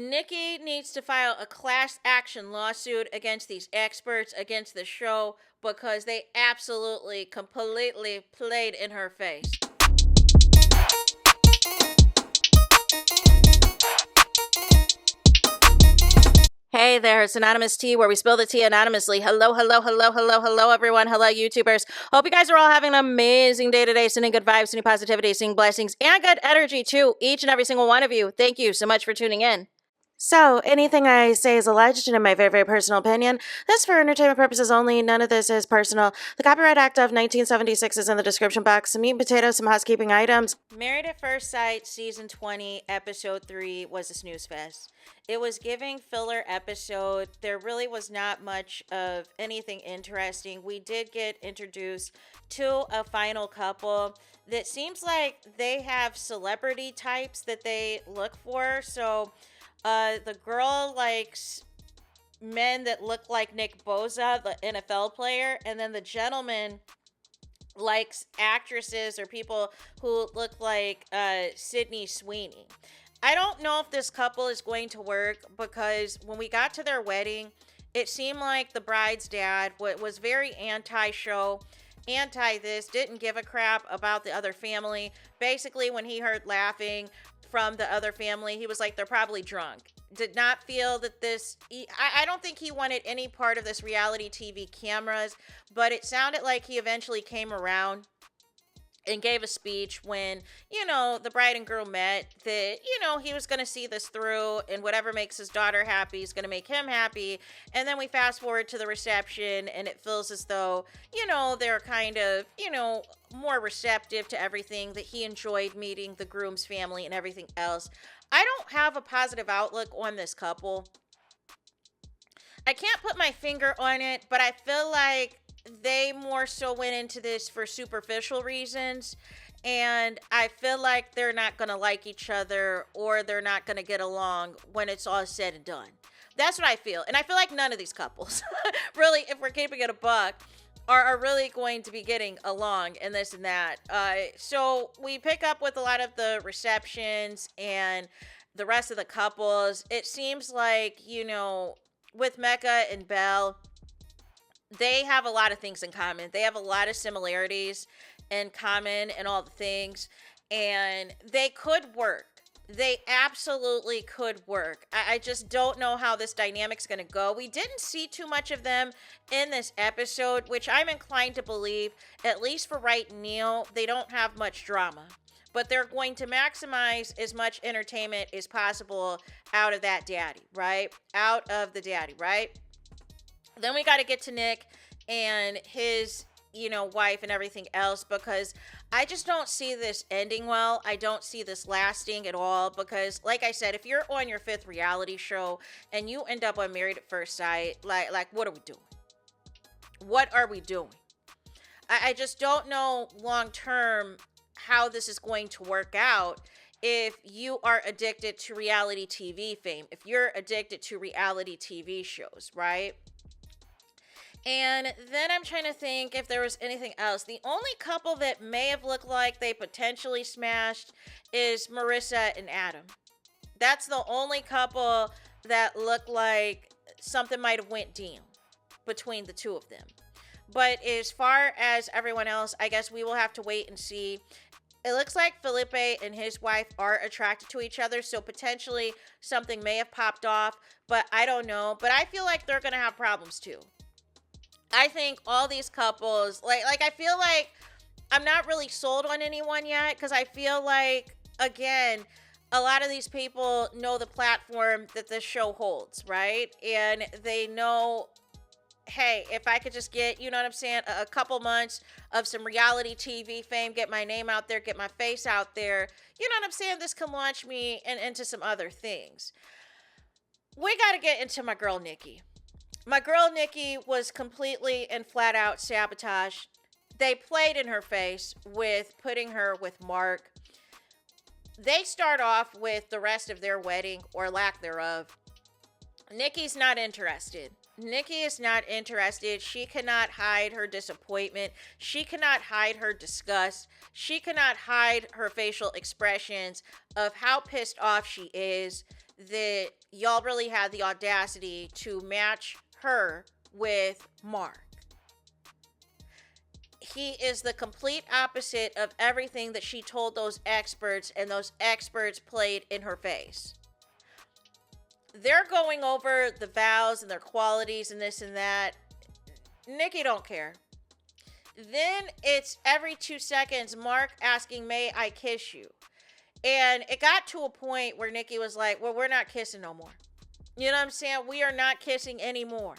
Nikki needs to file a class action lawsuit against these experts, against the show, because they absolutely, completely played in her face. Hey there, it's Anonymous Tea, where we spill the tea anonymously. Hello, hello, hello, hello, hello, everyone. Hello, YouTubers. Hope you guys are all having an amazing day today, sending good vibes, sending positivity, sending blessings, and good energy to each and every single one of you. Thank you so much for tuning in. So, anything I say is alleged and in my very, very personal opinion. This for entertainment purposes only. None of this is personal. The Copyright Act of 1976 is in the description box. Some meat and potatoes, some housekeeping items. Married at First Sight, Season 20, Episode 3 was a snooze fest. It was giving filler episode. There really was not much of anything interesting. We did get introduced to a final couple that seems like they have celebrity types that they look for. So, the girl likes men that look like Nick Boza, the NFL player, and then the gentleman likes actresses or people who look like Sydney Sweeney. I don't know if this couple is going to work, because when we got to their wedding, it seemed like the bride's dad was very anti-show, anti this, didn't give a crap about the other family. Basically, when he heard laughing from the other family, he was like, they're probably drunk. Did not feel that I don't think he wanted any part of this reality TV cameras, but it sounded like he eventually came around and gave a speech when, the bride and girl met, that, he was going to see this through, and whatever makes his daughter happy is going to make him happy. And then we fast forward to the reception, and it feels as though, they're kind of, more receptive to everything, that he enjoyed meeting the groom's family and everything else. I don't have a positive outlook on this couple. I can't put my finger on it, but I feel like they more so went into this for superficial reasons, and I feel like they're not going to like each other, or they're not going to get along when it's all said and done. That's what I feel. And I feel like none of these couples, really, if we're keeping it a buck, are really going to be getting along and this and that. So we pick up with a lot of the receptions and the rest of the couples. It seems like, with Mecca and Belle, they have a lot of things in common. They have a lot of similarities in common and all the things. And they could work. They absolutely could work. I just don't know how this dynamic's going to go. We didn't see too much of them in this episode, which I'm inclined to believe, at least for right now, they don't have much drama. But they're going to maximize as much entertainment as possible out of that daddy, right? Out of the daddy, right? Then we got to get to Nick and his, wife and everything else, because I just don't see this ending well. I don't see this lasting at all, because like I said, if you're on your 5th reality show and you end up on Married at First Sight, like what are we doing? What are we doing? I just don't know long term how this is going to work out if you are addicted to reality TV fame, if you're addicted to reality TV shows, right? And then I'm trying to think if there was anything else. The only couple that may have looked like they potentially smashed is Marissa and Adam. That's the only couple that looked like something might have went down between the two of them. But as far as everyone else, I guess we will have to wait and see. It looks like Felipe and his wife are attracted to each other, so potentially something may have popped off, but I don't know. But I feel like they're going to have problems too. I think all these couples, like I feel like I'm not really sold on anyone yet, because I feel like, again, a lot of these people know the platform that this show holds, right? And they know, hey, if I could just get, you know what I'm saying, a couple months of some reality TV fame, get my name out there, get my face out there, you know what I'm saying, this can launch me into some other things. We got to get into my girl, Nikki. My girl, Nikki, was completely and flat out sabotaged. They played in her face with putting her with Mark. They start off with the rest of their wedding, or lack thereof. Nikki's not interested. Nikki is not interested. She cannot hide her disappointment. She cannot hide her disgust. She cannot hide her facial expressions of how pissed off she is that y'all really had the audacity to match her with Mark. He is the complete opposite of everything that she told those experts, and those experts played in her face. They're going over the vows and their qualities and this and that. Nikki don't care. Then it's every 2 seconds, Mark asking, may I kiss you? And it got to a point where Nikki was like, well, we're not kissing no more. You know what I'm saying? We are not kissing anymore.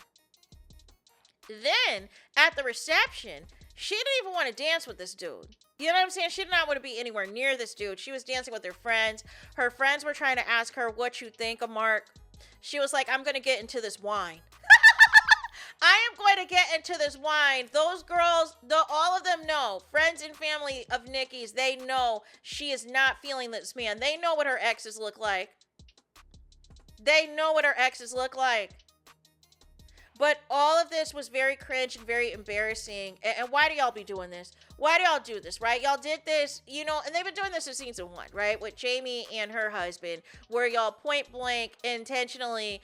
Then, at the reception, she didn't even want to dance with this dude. You know what I'm saying? She did not want to be anywhere near this dude. She was dancing with her friends. Her friends were trying to ask her what you think of Mark. She was like, I'm going to get into this wine. I am going to get into this wine. Those girls, all of them know, friends and family of Nikki's, they know she is not feeling this man. They know what her exes look like. They know what her exes look like. But all of this was very cringe and very embarrassing. And why do y'all be doing this? Why do y'all do this, right? Y'all did this, and they've been doing this in season 1, right? With Jamie and her husband, where y'all point blank intentionally,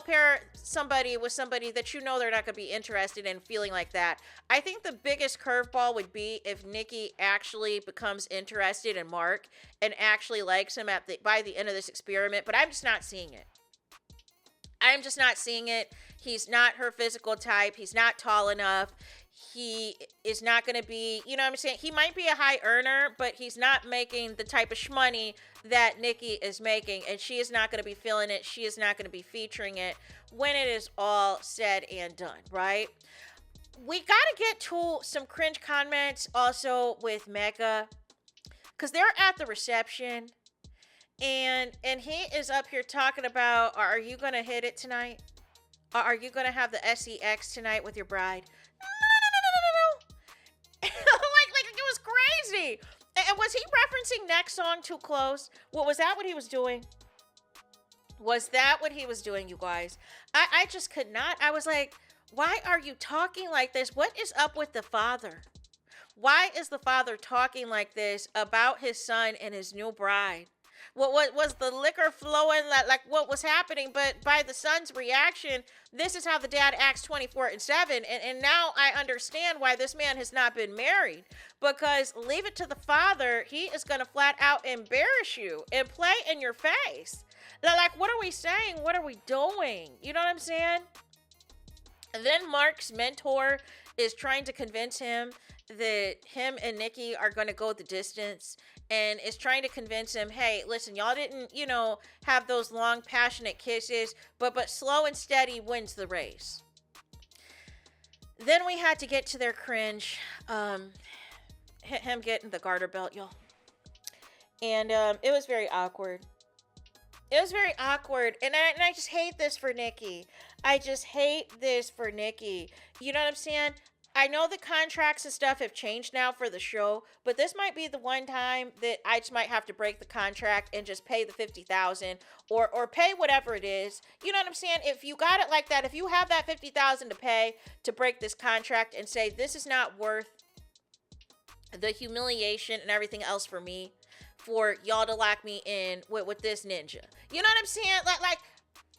pair somebody with somebody that they're not going to be interested in, feeling like that. I think the biggest curveball would be if Nikki actually becomes interested in Mark and actually likes him by the end of this experiment, but I'm just not seeing it. I'm just not seeing it. He's not her physical type. He's not tall enough. He is not going to be, you know what I'm saying? He might be a high earner, but he's not making the type of shmoney that Nikki is making. And she is not going to be feeling it. She is not going to be featuring it when it is all said and done, right? We got to get to some cringe comments also with Mega, because they're at the reception. And he is up here talking about, are you going to hit it tonight? Are you going to have the sex tonight with your bride? No. like it was crazy. And was he referencing next song, Too Close? Was that what he was doing? Was that what he was doing, you guys? I just could not. I was like, why are you talking like this? What is up with the father? Why is the father talking like this about his son and his new bride? What was the liquor flowing, like what was happening? But by the son's reaction, this is how the dad acts 24/7. And now I understand why this man has not been married. Because leave it to the father, he is going to flat out embarrass you and play in your face. Like, what are we saying? What are we doing? You know what I'm saying? And then Mark's mentor is trying to convince him that him and Nikki are going to go the distance, and is trying to convince him, hey, listen, y'all didn't, have those long, passionate kisses, but slow and steady wins the race. Then we had to get to their cringe, him getting the garter belt, y'all. And it was very awkward. It was very awkward, and I just hate this for Nikki. I just hate this for Nikki. You know what I'm saying? I know the contracts and stuff have changed now for the show, but this might be the one time that I just might have to break the contract and just pay the $50,000 or pay whatever it is. You know what I'm saying? If you got it like that, if you have that $50,000 to pay to break this contract and say this is not worth the humiliation and everything else for me, for y'all to lock me in with this ninja. You know what I'm saying? Like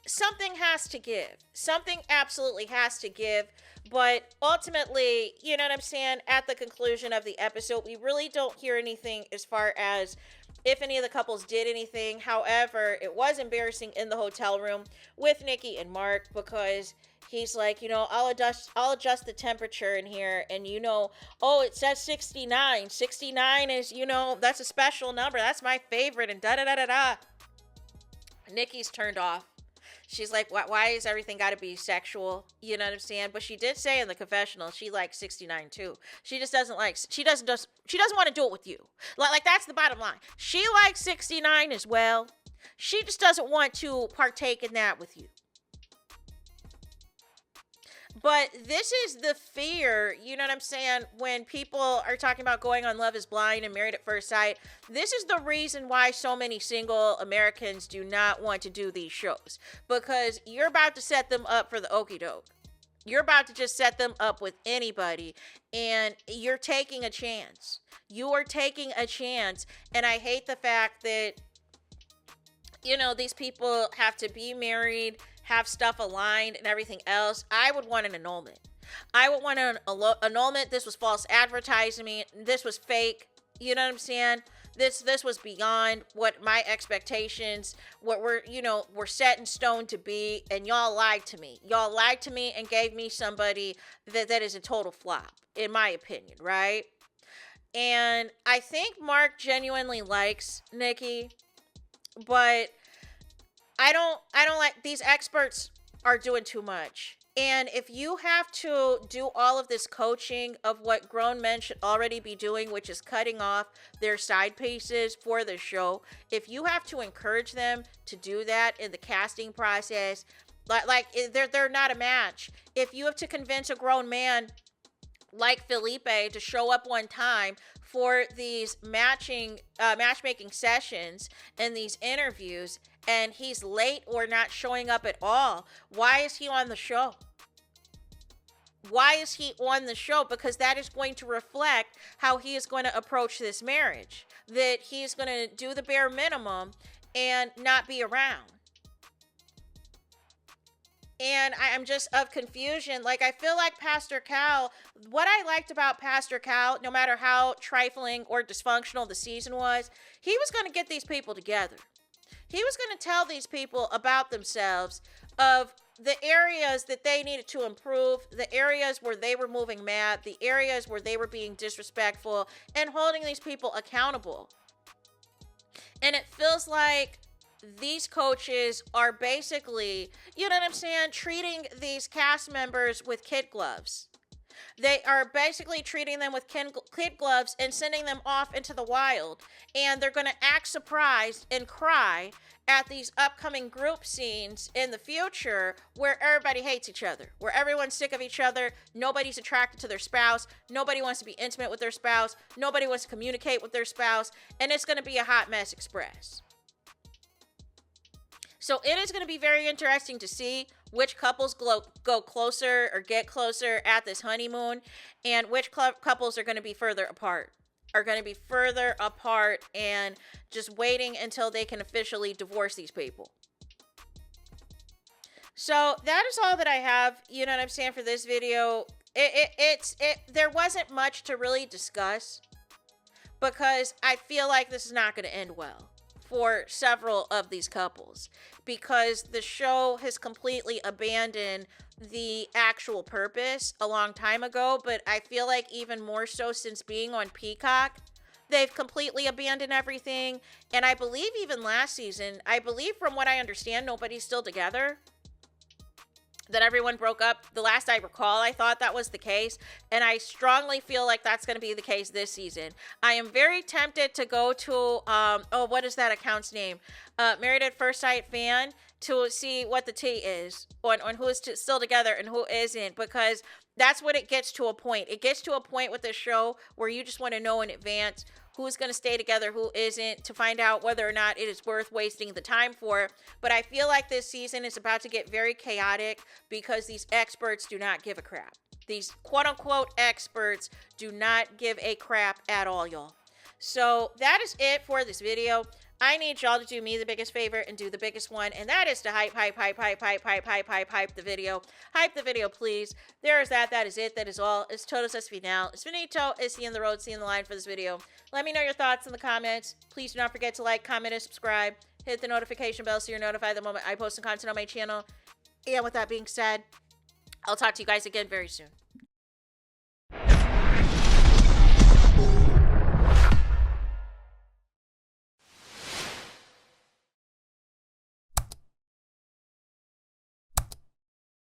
something has to give. Something absolutely has to give. But ultimately, you know what I'm saying? At the conclusion of the episode, we really don't hear anything as far as if any of the couples did anything. However, it was embarrassing in the hotel room with Nikki and Mark, because he's like, I'll adjust the temperature in here, and oh, it says 69. 69 is, that's a special number. That's my favorite, and da-da-da-da-da. Nikki's turned off. She's like, why is everything got to be sexual? You know what I'm saying? But she did say in the confessional she likes 69 too. She just doesn't want to do it with you. Like that's the bottom line. She likes 69 as well. She just doesn't want to partake in that with you. But this is the fear, you know what I'm saying, when people are talking about going on Love is Blind and Married at First Sight. This is the reason why so many single Americans do not want to do these shows. Because you're about to set them up for the okie doke. You're about to just set them up with anybody, and you're taking a chance. You are taking a chance, and I hate the fact that you know, these people have to be married, have stuff aligned and everything else, I would want an annulment. I would want an annulment. This was false advertising. This was fake. You know what I'm saying? This was beyond what my expectations, what were set in stone to be, and y'all lied to me. Y'all lied to me and gave me somebody that is a total flop, in my opinion, right? And I think Mark genuinely likes Nikki, but I don't like, these experts are doing too much. And if you have to do all of this coaching of what grown men should already be doing, which is cutting off their side pieces for the show, if you have to encourage them to do that in the casting process, like they're not a match. If you have to convince a grown man like Felipe to show up one time for these matchmaking sessions and these interviews, and he's late or not showing up at all, why is he on the show? Why is he on the show? Because that is going to reflect how he is going to approach this marriage. That he's going to do the bare minimum and not be around. And I'm just of confusion. Like, I feel like Pastor Cal, what I liked about Pastor Cal, no matter how trifling or dysfunctional the season was, he was going to get these people together. He was going to tell these people about themselves, of the areas that they needed to improve, the areas where they were moving mad, the areas where they were being disrespectful, and holding these people accountable. And it feels like these coaches are basically, you know what I'm saying, treating these cast members with kid gloves. They are basically treating them with kid gloves and sending them off into the wild. And they're going to act surprised and cry at these upcoming group scenes in the future where everybody hates each other, where everyone's sick of each other, nobody's attracted to their spouse, nobody wants to be intimate with their spouse, nobody wants to communicate with their spouse, and it's going to be a hot mess express. So it is going to be very interesting to see which couples go closer or get closer at this honeymoon, and which couples are going to be further apart. And just waiting until they can officially divorce these people. So that is all that I have, you know what I'm saying, for this video. There wasn't much to really discuss, because I feel like this is not going to end well for several of these couples, because the show has completely abandoned the actual purpose a long time ago. But I feel like even more so since being on Peacock, they've completely abandoned everything. And I believe even last season, I believe from what I understand, nobody's still together. That everyone broke up. The last I recall, I thought that was the case. And I strongly feel like that's going to be the case this season. I am very tempted to go to, what is that account's name? Married at First Sight fan, to see what the tea is on who is still together and who isn't. Because that's what it gets to a point. It gets to a point with this show where you just want to know in advance who's going to stay together, who isn't, to find out whether or not it is worth wasting the time for. But I feel like this season is about to get very chaotic, because these experts do not give a crap. These quote-unquote experts do not give a crap at all, y'all. So that is it for this video. I need y'all to do me the biggest favor and do the biggest one, and that is to hype the video. Hype the video, please. There is that. That is it. That is all. It's todos es final. It's finito. It's the end of the road. See you in the line for this video. Let me know your thoughts in the comments. Please do not forget to like, comment, and subscribe. Hit the notification bell so you're notified the moment I post some content on my channel. And with that being said, I'll talk to you guys again very soon.